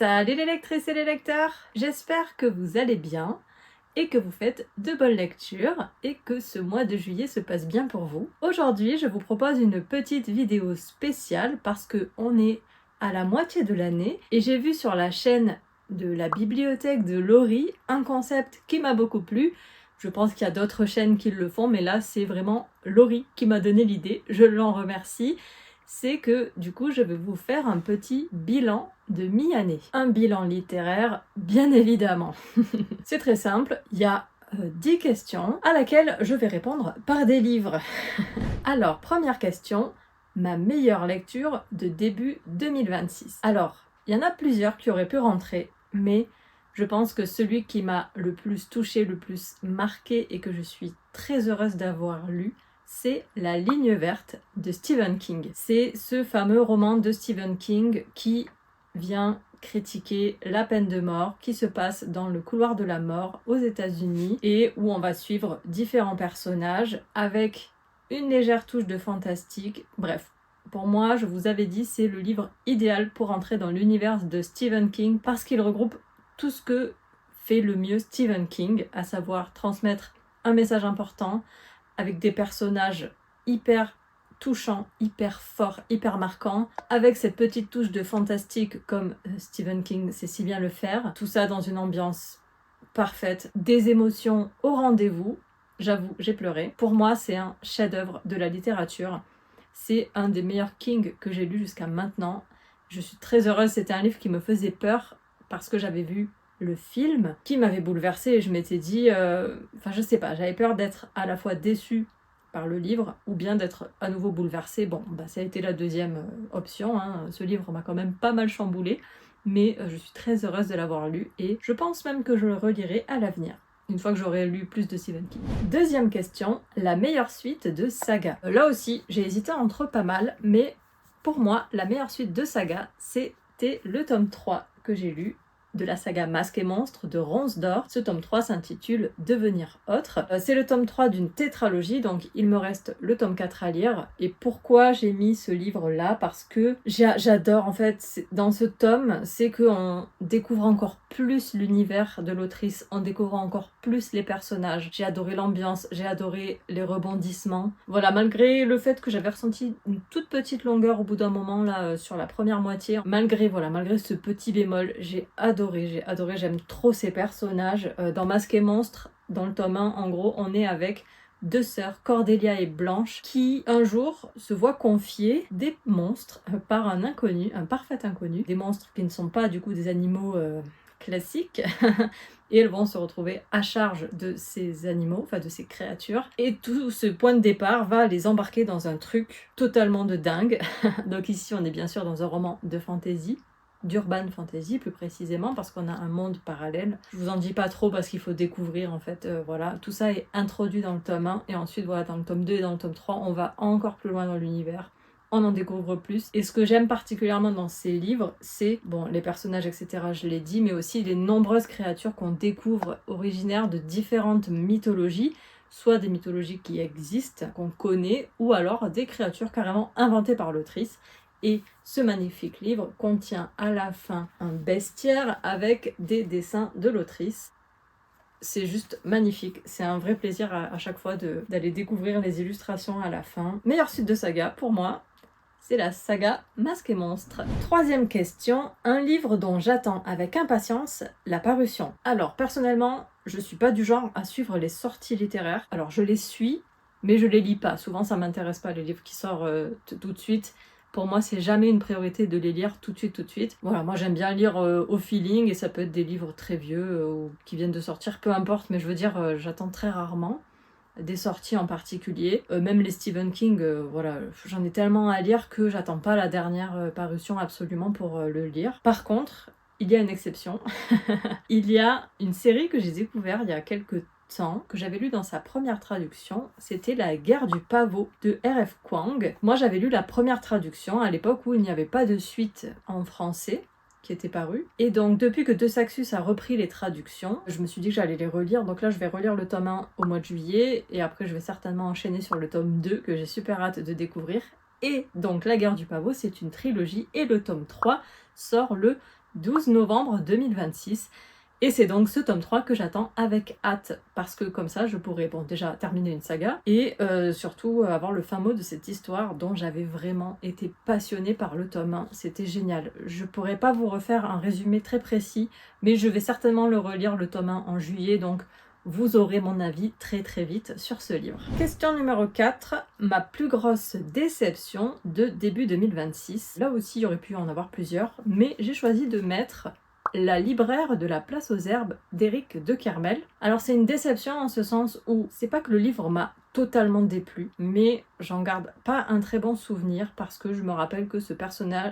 Salut les lectrices et les lecteurs, j'espère que vous allez bien et que vous faites de bonnes lectures et que ce mois de juillet se passe bien pour vous. Aujourd'hui, je vous propose une petite vidéo spéciale parce qu'on est à la moitié de l'année et j'ai vu sur la chaîne de la bibliothèque de Laurie un concept qui m'a beaucoup plu. Je pense qu'il y a d'autres chaînes qui le font, mais là c'est vraiment Laurie qui m'a donné l'idée, je l'en remercie. C'est que du coup je vais vous faire un petit bilan de mi-année. Un bilan littéraire, bien évidemment. C'est très simple, il y a 10 questions à laquelle je vais répondre par des livres. Alors, première question, ma meilleure lecture de début 2026. Alors, il y en a plusieurs qui auraient pu rentrer, mais je pense que celui qui m'a le plus touchée, le plus marqué et que je suis très heureuse d'avoir lu, c'est La ligne verte de Stephen King. C'est ce fameux roman de Stephen King qui vient critiquer la peine de mort qui se passe dans le couloir de la mort aux États-Unis et où on va suivre différents personnages avec une légère touche de fantastique. Bref, pour moi, je vous avais dit, c'est le livre idéal pour entrer dans l'univers de Stephen King parce qu'il regroupe tout ce que fait le mieux Stephen King, à savoir transmettre un message important avec des personnages hyper touchants, hyper forts, hyper marquants, avec cette petite touche de fantastique comme Stephen King sait si bien le faire. Tout ça dans une ambiance parfaite, des émotions au rendez-vous. J'avoue, j'ai pleuré. Pour moi, c'est un chef-d'œuvre de la littérature. C'est un des meilleurs King que j'ai lu jusqu'à maintenant. Je suis très heureuse, c'était un livre qui me faisait peur parce que j'avais vu le film qui m'avait bouleversée et je m'étais dit, je sais pas, j'avais peur d'être à la fois déçue par le livre ou bien d'être à nouveau bouleversée. Bon, ça a été la deuxième option, hein. Ce livre m'a quand même pas mal chamboulée, mais je suis très heureuse de l'avoir lu et je pense même que je le relirai à l'avenir, une fois que j'aurai lu plus de Stephen King. Deuxième question, la meilleure suite de saga. Là aussi, j'ai hésité entre pas mal, mais pour moi, la meilleure suite de saga, c'était le tome 3 que j'ai lu de la saga Masques et Monstres de Ronsdor. Ce tome 3 s'intitule Devenir autre. C'est le tome 3 d'une tétralogie, donc il me reste le tome 4 à lire. Et pourquoi j'ai mis ce livre-là? Parce que j'adore, en fait, dans ce tome, c'est qu'on découvre encore plus l'univers de l'autrice, on découvre encore plus les personnages. J'ai adoré l'ambiance, j'ai adoré les rebondissements. Voilà, malgré le fait que j'avais ressenti une toute petite longueur au bout d'un moment, là, sur la première moitié, malgré ce petit bémol, j'ai adoré, j'aime trop ces personnages. Dans Masques et Monstres, dans le tome 1, en gros, on est avec deux sœurs, Cordélia et Blanche, qui un jour se voient confier des monstres par un inconnu, un parfait inconnu, des monstres qui ne sont pas du coup des animaux classiques, et elles vont se retrouver à charge de ces animaux, enfin de ces créatures, et tout ce point de départ va les embarquer dans un truc totalement de dingue. Donc ici on est bien sûr dans un roman de fantasy, d'urban fantasy plus précisément, parce qu'on a un monde parallèle. Je vous en dis pas trop parce qu'il faut découvrir en fait, voilà. Tout ça est introduit dans le tome 1 et ensuite voilà, dans le tome 2 et dans le tome 3 on va encore plus loin dans l'univers. On en découvre plus. Et ce que j'aime particulièrement dans ces livres, c'est, bon, les personnages, etc., je l'ai dit, mais aussi les nombreuses créatures qu'on découvre originaires de différentes mythologies, soit des mythologies qui existent, qu'on connaît, ou alors des créatures carrément inventées par l'autrice. Et ce magnifique livre contient à la fin un bestiaire avec des dessins de l'autrice. C'est juste magnifique, c'est un vrai plaisir à chaque fois d'aller découvrir les illustrations à la fin. Meilleure suite de saga pour moi, c'est la saga Masques et Monstres. Troisième question, un livre dont j'attends avec impatience la parution. Alors personnellement, je suis pas du genre à suivre les sorties littéraires. Alors je les suis, mais je les lis pas. Souvent ça m'intéresse pas les livres qui sortent tout de suite. Pour moi, c'est jamais une priorité de les lire tout de suite. Voilà, moi j'aime bien lire au feeling et ça peut être des livres très vieux ou qui viennent de sortir, peu importe, mais je veux dire, j'attends très rarement des sorties en particulier. Même les Stephen King, voilà, j'en ai tellement à lire que j'attends pas la dernière parution absolument pour le lire. Par contre, il y a une exception. Il y a une série que j'ai découverte il y a quelques temps, que j'avais lu dans sa première traduction, c'était La guerre du pavot de R.F. Kuang. Moi j'avais lu la première traduction à l'époque où il n'y avait pas de suite en français qui était paru. Et donc depuis que De Saxus a repris les traductions, je me suis dit que j'allais les relire. Donc là je vais relire le tome 1 au mois de juillet et après je vais certainement enchaîner sur le tome 2 que j'ai super hâte de découvrir. Et donc La guerre du pavot, c'est une trilogie et le tome 3 sort le 12 novembre 2026. Et c'est donc ce tome 3 que j'attends avec hâte, parce que comme ça je pourrais déjà terminer une saga, et surtout avoir le fin mot de cette histoire dont j'avais vraiment été passionnée par le tome 1, c'était génial. Je pourrais pas vous refaire un résumé très précis, mais je vais certainement le relire le tome 1 en juillet, donc vous aurez mon avis très très vite sur ce livre. Question numéro 4, ma plus grosse déception de début 2026. Là aussi il y aurait pu en avoir plusieurs, mais j'ai choisi de mettre La libraire de la place aux herbes d'Éric de Kermel. Alors c'est une déception en ce sens où c'est pas que le livre m'a totalement déplu, mais j'en garde pas un très bon souvenir parce que je me rappelle que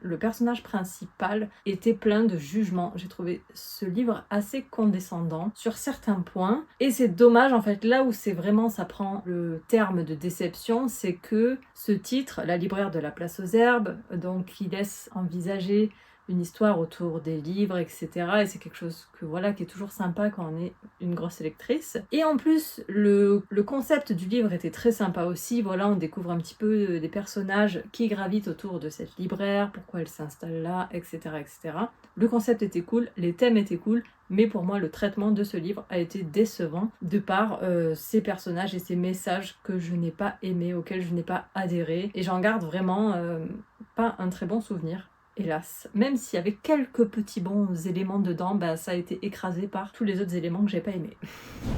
le personnage principal était plein de jugements. J'ai trouvé ce livre assez condescendant sur certains points et c'est dommage en fait, là où c'est vraiment ça prend le terme de déception, c'est que ce titre, La libraire de la place aux herbes, donc qui laisse envisager une histoire autour des livres, etc. Et c'est quelque chose que voilà, qui est toujours sympa quand on est une grosse lectrice. Et en plus, le concept du livre était très sympa aussi. Voilà, on découvre un petit peu des personnages qui gravitent autour de cette libraire, pourquoi elle s'installe là, etc., etc. Le concept était cool, les thèmes étaient cool, mais pour moi, le traitement de ce livre a été décevant de par ces personnages et ces messages que je n'ai pas aimés, auxquels je n'ai pas adhéré. Et j'en garde vraiment pas un très bon souvenir. Hélas, même s'il y avait quelques petits bons éléments dedans, ça a été écrasé par tous les autres éléments que j'ai pas aimés.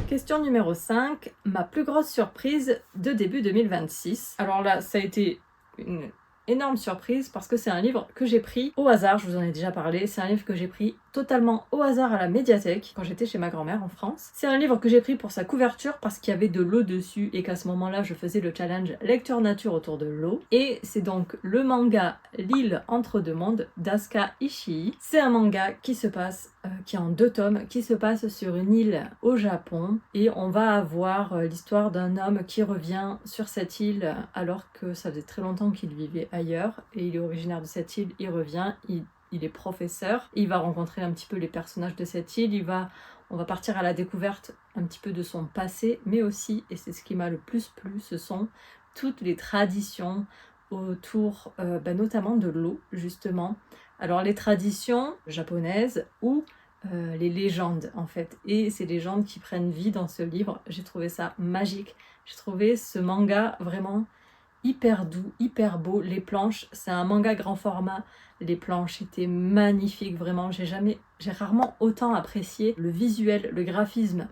Question numéro 5, ma plus grosse surprise de début 2026. Alors là, ça a été une énorme surprise parce que c'est un livre que j'ai pris au hasard, je vous en ai déjà parlé, c'est un livre que j'ai pris totalement au hasard à la médiathèque quand j'étais chez ma grand-mère en France. C'est un livre que j'ai pris pour sa couverture parce qu'il y avait de l'eau dessus et qu'à ce moment-là je faisais le challenge lecture nature autour de l'eau. Et c'est donc le manga L'île entre deux mondes d'Asuka Ishii. C'est un manga qui se passe, qui est en 2 tomes, qui se passe sur une île au Japon et on va avoir l'histoire d'un homme qui revient sur cette île alors que ça faisait très longtemps qu'il vivait ailleurs et il est originaire de cette île, il revient, il est professeur, il va rencontrer un petit peu les personnages de cette île, on va partir à la découverte un petit peu de son passé, mais aussi, et c'est ce qui m'a le plus plu, ce sont toutes les traditions autour notamment de l'eau, justement. Alors les traditions japonaises ou les légendes, en fait. Et ces légendes qui prennent vie dans ce livre, j'ai trouvé ça magique. J'ai trouvé ce manga vraiment hyper doux, hyper beau. Les planches, c'est un manga grand format. Les planches étaient magnifiques, vraiment. J'ai rarement autant apprécié le visuel, le graphisme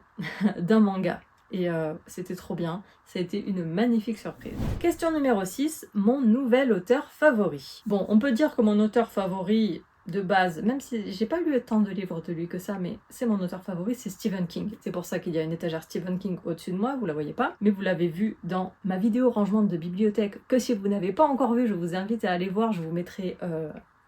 d'un manga. Et c'était trop bien. Ça a été une magnifique surprise. Question numéro 6, mon nouvel auteur favori. Bon, on peut dire que mon auteur favori de base, même si j'ai pas lu tant de livres de lui que ça, mais c'est mon auteur favori, c'est Stephen King. C'est pour ça qu'il y a une étagère Stephen King au-dessus de moi, vous la voyez pas, mais vous l'avez vu dans ma vidéo rangement de bibliothèque, que si vous n'avez pas encore vu, je vous invite à aller voir, je vous mettrai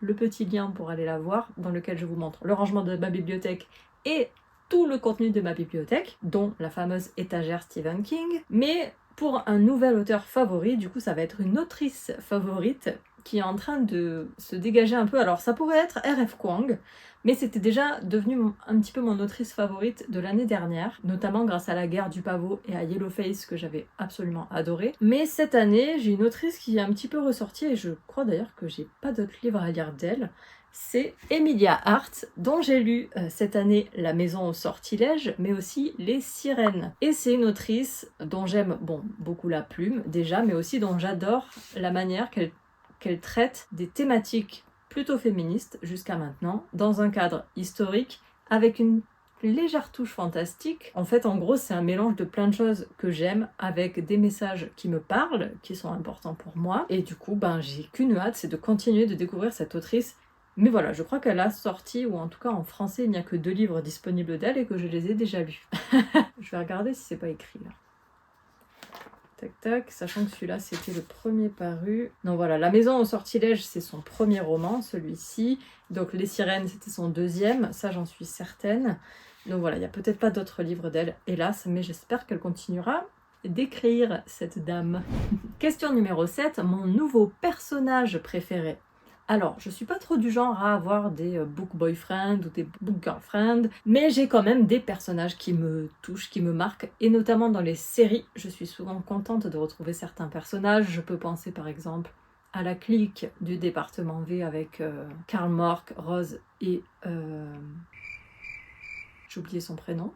le petit lien pour aller la voir, dans lequel je vous montre le rangement de ma bibliothèque et tout le contenu de ma bibliothèque, dont la fameuse étagère Stephen King. Mais pour un nouvel auteur favori, du coup ça va être une autrice favorite qui est en train de se dégager un peu. Alors ça pourrait être R.F. Kuang, mais c'était déjà devenu un petit peu mon autrice favorite de l'année dernière, notamment grâce à La Guerre du Pavot et à Yellowface que j'avais absolument adoré. Mais cette année, j'ai une autrice qui est un petit peu ressortie et je crois d'ailleurs que j'ai pas d'autres livres à lire d'elle. C'est Emilia Hart, dont j'ai lu cette année La Maison au sortilège, mais aussi Les Sirènes. Et c'est une autrice dont j'aime beaucoup la plume déjà, mais aussi dont j'adore la manière qu'elle traite des thématiques plutôt féministes jusqu'à maintenant, dans un cadre historique, avec une légère touche fantastique. En fait, en gros, c'est un mélange de plein de choses que j'aime, avec des messages qui me parlent, qui sont importants pour moi. Et du coup, j'ai qu'une hâte, c'est de continuer de découvrir cette autrice. Mais voilà, je crois qu'elle a sorti, ou en tout cas en français, il n'y a que 2 livres disponibles d'elle et que je les ai déjà lus. Je vais regarder si c'est pas écrit là. Tac tac, sachant que celui-là c'était le premier paru. Non voilà, La Maison au sortilège c'est son premier roman, celui-ci. Donc Les Sirènes c'était son 2e, ça j'en suis certaine. Donc voilà, il n'y a peut-être pas d'autres livres d'elle, hélas, mais j'espère qu'elle continuera d'écrire cette dame. Question numéro 7, mon nouveau personnage préféré. Alors, je suis pas trop du genre à avoir des book boyfriend ou des book girlfriend, mais j'ai quand même des personnages qui me touchent, qui me marquent, et notamment dans les séries, je suis souvent contente de retrouver certains personnages. Je peux penser par exemple à la clique du département V avec Karl Mork, Rose et... j'ai oublié son prénom.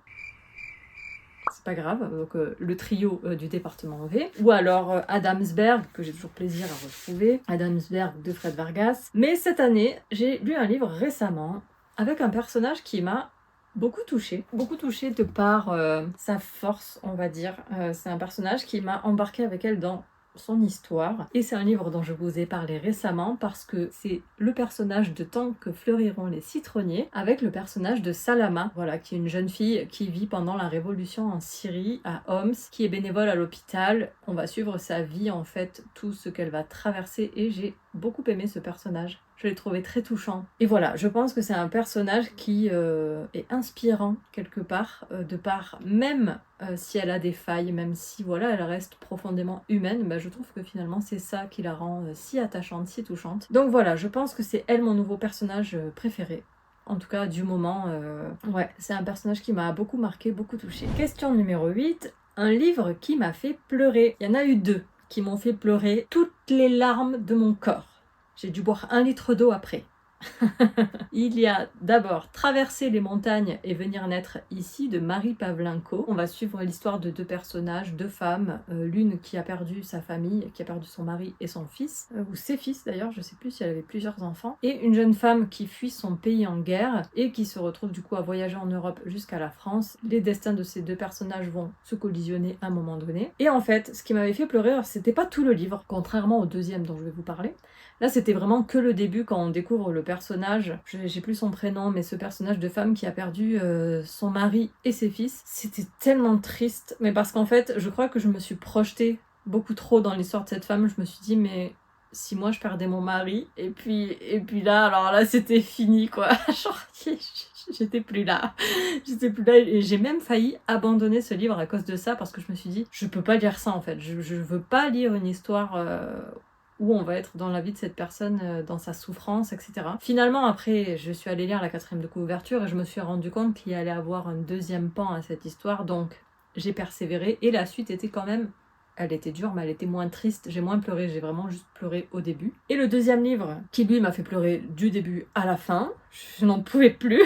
C'est pas grave, donc le trio du département V. Ou alors Adamsberg, que j'ai toujours plaisir à retrouver. Adamsberg de Fred Vargas. Mais cette année, j'ai lu un livre récemment avec un personnage qui m'a beaucoup touchée de par sa force, on va dire. C'est un personnage qui m'a embarquée avec elle dans son histoire. Et c'est un livre dont je vous ai parlé récemment parce que c'est le personnage de Tant que fleuriront les citronniers avec le personnage de Salama, voilà, qui est une jeune fille qui vit pendant la révolution en Syrie, à Homs, qui est bénévole à l'hôpital. On va suivre sa vie, en fait, tout ce qu'elle va traverser et j'ai beaucoup aimé ce personnage. Je l'ai trouvé très touchant. Et voilà, je pense que c'est un personnage qui est inspirant quelque part, de par même si elle a des failles, même si voilà, elle reste profondément humaine, bah, je trouve que finalement c'est ça qui la rend si attachante, si touchante. Donc voilà, je pense que c'est elle mon nouveau personnage préféré. En tout cas, du moment, ouais, c'est un personnage qui m'a beaucoup marqué, beaucoup touchée. Question numéro 8, un livre qui m'a fait pleurer. Il y en a eu 2 qui m'ont fait pleurer toutes les larmes de mon corps. J'ai dû boire 1 litre d'eau après. Il y a d'abord Traverser les montagnes et venir naître ici de Marie Pavlenko. On va suivre l'histoire de 2 personnages, 2 femmes, l'une qui a perdu sa famille, qui a perdu son mari et son fils, ou ses fils d'ailleurs, je sais plus si elle avait plusieurs enfants, et une jeune femme qui fuit son pays en guerre et qui se retrouve du coup à voyager en Europe jusqu'à la France. Les destins de ces 2 personnages vont se collisionner à un moment donné. Et en fait, ce qui m'avait fait pleurer, c'était pas tout le livre, contrairement au 2e dont je vais vous parler. Là, c'était vraiment que le début quand on découvre le personnage, j'ai plus son prénom, mais ce personnage de femme qui a perdu son mari et ses fils. C'était tellement triste, mais parce qu'en fait, je crois que je me suis projetée beaucoup trop dans l'histoire de cette femme. Je me suis dit, mais si moi je perdais mon mari, et puis là, alors là, c'était fini, quoi. Genre, j'étais plus là. Et j'ai même failli abandonner ce livre à cause de ça, parce que je me suis dit, je peux pas lire ça, en fait. Je veux pas lire une histoire... où on va être dans la vie de cette personne, dans sa souffrance, etc. Finalement, après, je suis allée lire la 4e de couverture et je me suis rendu compte qu'il y allait avoir un 2e pan à cette histoire, donc j'ai persévéré et la suite était quand même... Elle était dure, mais elle était moins triste, j'ai moins pleuré, j'ai vraiment juste pleuré au début. Et le 2e livre, qui lui m'a fait pleurer du début à la fin, je n'en pouvais plus,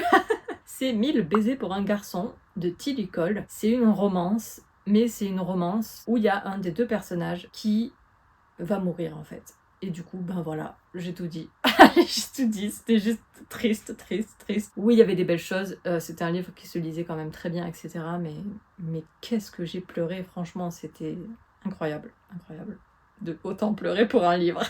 c'est 1000 baisers pour un garçon de Tilly Cole. C'est une romance, mais c'est une romance où il y a un des 2 personnages qui va mourir en fait. Et du coup, ben voilà, j'ai tout dit. J'ai tout dit, c'était juste triste. Oui, il y avait des belles choses, c'était un livre qui se lisait quand même très bien, etc. Mais qu'est-ce que j'ai pleuré, franchement, c'était incroyable. De autant pleurer pour un livre.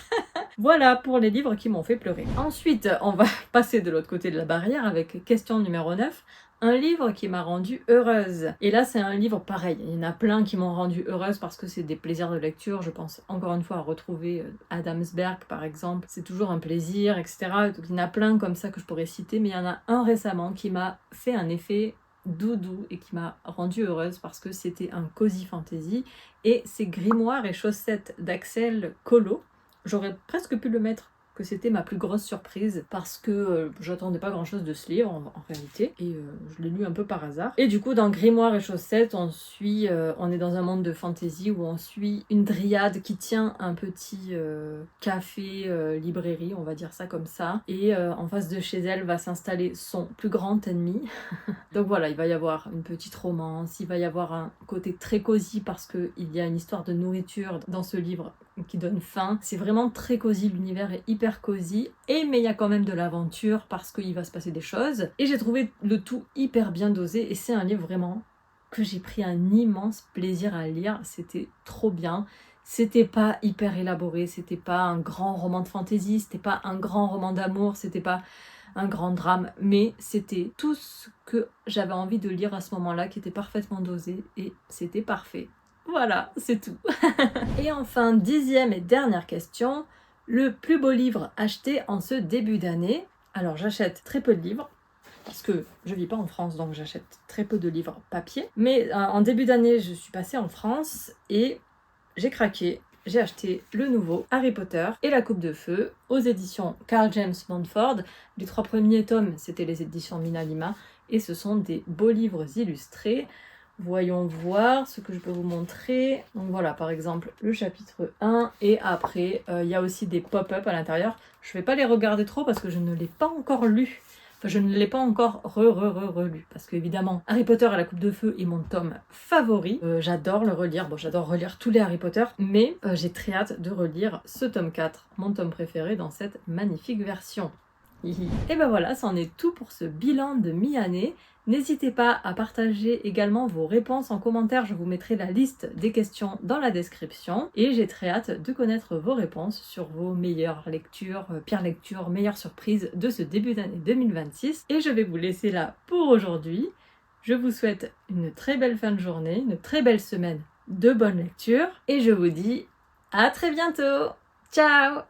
Voilà pour les livres qui m'ont fait pleurer. Ensuite, on va passer de l'autre côté de la barrière avec question numéro 9. Un livre qui m'a rendue heureuse. Et là, c'est un livre pareil. Il y en a plein qui m'ont rendue heureuse parce que c'est des plaisirs de lecture. Je pense encore une fois à retrouver Adamsberg, par exemple. C'est toujours un plaisir, etc. Donc, il y en a plein comme ça que je pourrais citer. Mais il y en a un récemment qui m'a fait un effet doudou et qui m'a rendue heureuse parce que c'était un cozy fantasy. Et c'est Grimoire et chaussettes d'Axel Collot. J'aurais presque pu le mettre que c'était ma plus grosse surprise parce que j'attendais pas grand chose de ce livre en réalité et je l'ai lu un peu par hasard. Et du coup dans Grimoire et chaussettes on est dans un monde de fantasy où on suit une dryade qui tient un petit café librairie, on va dire ça comme ça, et en face de chez elle va s'installer son plus grand ennemi. Donc voilà, il va y avoir une petite romance, il va y avoir un côté très cosy parce qu'il y a une histoire de nourriture dans ce livre qui donne faim. C'est vraiment très cosy, l'univers est hyper cosy, mais il y a quand même de l'aventure parce qu'il va se passer des choses. Et j'ai trouvé le tout hyper bien dosé et c'est un livre vraiment que j'ai pris un immense plaisir à lire. C'était trop bien. C'était pas hyper élaboré, c'était pas un grand roman de fantasy, c'était pas un grand roman d'amour, c'était pas un grand drame, mais c'était tout ce que j'avais envie de lire à ce moment-là qui était parfaitement dosé et c'était parfait. Voilà, c'est tout. Et enfin, 10e et dernière question, le plus beau livre acheté en ce début d'année. Alors j'achète très peu de livres, parce que je vis pas en France, donc j'achète très peu de livres papier. Mais en début d'année, je suis passée en France et j'ai craqué. J'ai acheté le nouveau Harry Potter et la Coupe de Feu aux éditions Carl James Montfort. Les 3 premiers tomes, c'était les éditions Mina Lima et ce sont des beaux livres illustrés. Voyons voir ce que je peux vous montrer. Donc voilà, par exemple, le chapitre 1. Et après, il y a aussi des pop-up à l'intérieur. Je ne vais pas les regarder trop parce que je ne l'ai pas encore lu. Enfin, je ne l'ai pas encore relu. Parce qu'évidemment, Harry Potter et la Coupe de Feu est mon tome favori. J'adore le relire. Bon, j'adore relire tous les Harry Potter. Mais j'ai très hâte de relire ce tome 4, mon tome préféré dans cette magnifique version. Et ben voilà, c'en est tout pour ce bilan de mi-année. N'hésitez pas à partager également vos réponses en commentaire, je vous mettrai la liste des questions dans la description. Et j'ai très hâte de connaître vos réponses sur vos meilleures lectures, pires lectures, meilleures surprises de ce début d'année 2026. Et je vais vous laisser là pour aujourd'hui. Je vous souhaite une très belle fin de journée, une très belle semaine de bonne lecture. Et je vous dis à très bientôt. Ciao!